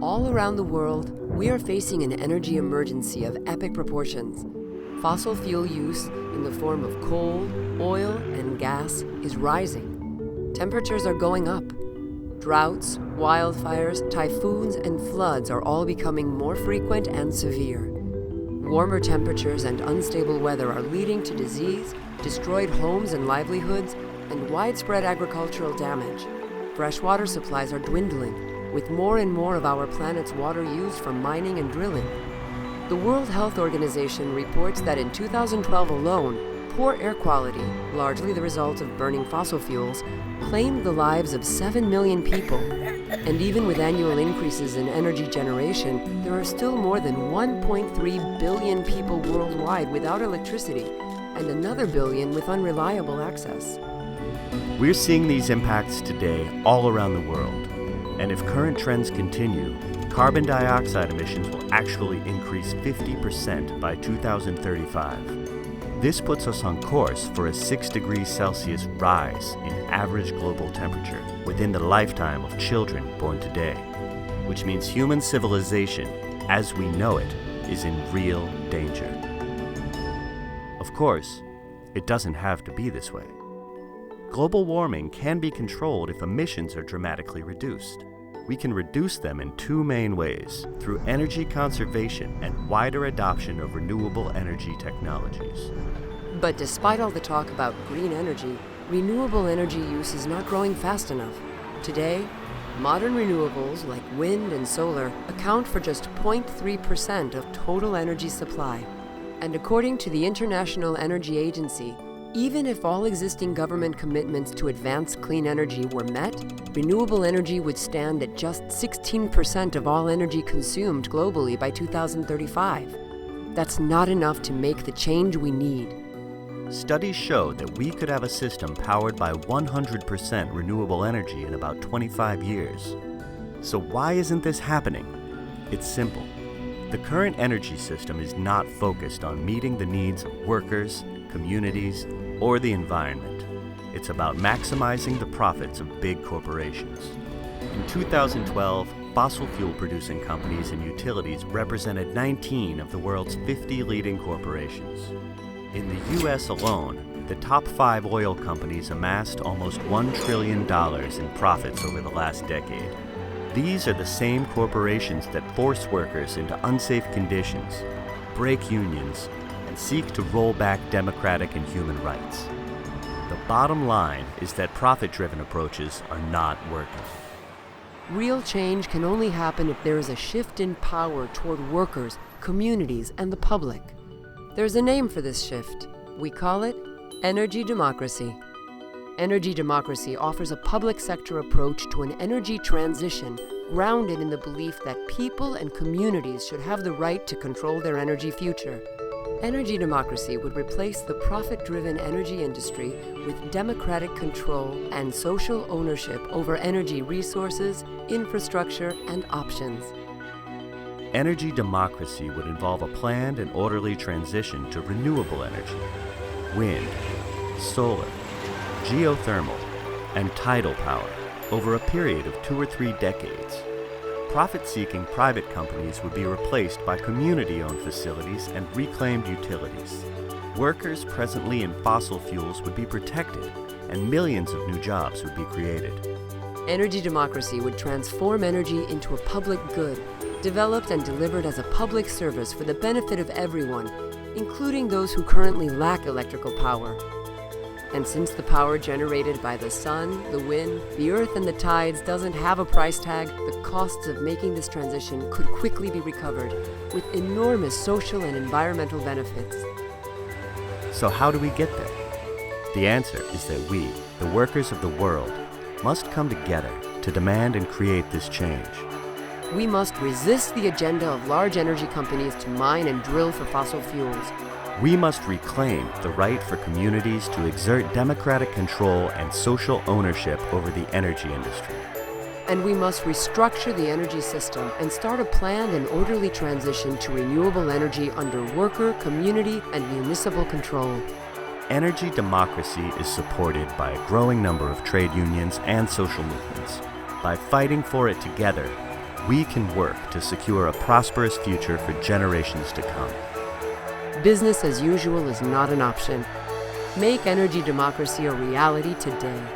All around the world, we are facing an energy emergency of epic proportions. Fossil fuel use in the form of coal, oil, and gas is rising. Temperatures are going up. Droughts, wildfires, typhoons, and floods are all becoming more frequent and severe. Warmer temperatures and unstable weather are leading to disease, destroyed homes and livelihoods, and widespread agricultural damage. Freshwater supplies are dwindling, with more and more of our planet's water used for mining and drilling. The World Health Organization reports that in 2012 alone, poor air quality, largely the result of burning fossil fuels, claimed the lives of 7 million people. And even with annual increases in energy generation, there are still more than 1.3 billion people worldwide without electricity, and another billion with unreliable access. We're seeing these impacts today all around the world. And if current trends continue, carbon dioxide emissions will actually increase 50% by 2035. This puts us on course for a 6 degrees Celsius rise in average global temperature within the lifetime of children born today, which means human civilization, as we know it, is in real danger. Of course, it doesn't have to be this way. Global warming can be controlled if emissions are dramatically reduced. We can reduce them in two main ways, through energy conservation and wider adoption of renewable energy technologies. But despite all the talk about green energy, renewable energy use is not growing fast enough. Today, modern renewables like wind and solar account for just 0.3% of total energy supply. And according to the International Energy Agency, even if all existing government commitments to advance clean energy were met, renewable energy would stand at just 16% of all energy consumed globally by 2035. That's not enough to make the change we need. Studies show that we could have a system powered by 100% renewable energy in about 25 years. So why isn't this happening? It's simple. The current energy system is not focused on meeting the needs of workers, communities, or the environment. It's about maximizing the profits of big corporations. In 2012, fossil fuel producing companies and utilities represented 19 of the world's 50 leading corporations. In the US alone, the top 5 oil companies amassed almost $1 trillion in profits over the last decade. These are the same corporations that force workers into unsafe conditions, break unions, and seek to roll back democratic and human rights. The bottom line is that profit-driven approaches are not working. Real change can only happen if there is a shift in power toward workers, communities, and the public. There's a name for this shift. We call it energy democracy. Energy democracy offers a public sector approach to an energy transition grounded in the belief that people and communities should have the right to control their energy future. Energy democracy would replace the profit-driven energy industry with democratic control and social ownership over energy resources, infrastructure, and options. Energy democracy would involve a planned and orderly transition to renewable energy, wind, solar, geothermal, and tidal power over a period of 2 or 3 decades. Profit-seeking private companies would be replaced by community-owned facilities and reclaimed utilities. Workers presently in fossil fuels would be protected, and millions of new jobs would be created. Energy democracy would transform energy into a public good, developed and delivered as a public service for the benefit of everyone, including those who currently lack electrical power. And since the power generated by the sun, the wind, the earth, and the tides doesn't have a price tag, the costs of making this transition could quickly be recovered, with enormous social and environmental benefits. So how do we get there? The answer is that we, the workers of the world, must come together to demand and create this change. We must resist the agenda of large energy companies to mine and drill for fossil fuels. We must reclaim the right for communities to exert democratic control and social ownership over the energy industry. And we must restructure the energy system and start a planned and orderly transition to renewable energy under worker, community, and municipal control. Energy democracy is supported by a growing number of trade unions and social movements. By fighting for it together, we can work to secure a prosperous future for generations to come. Business as usual is not an option. Make energy democracy a reality today.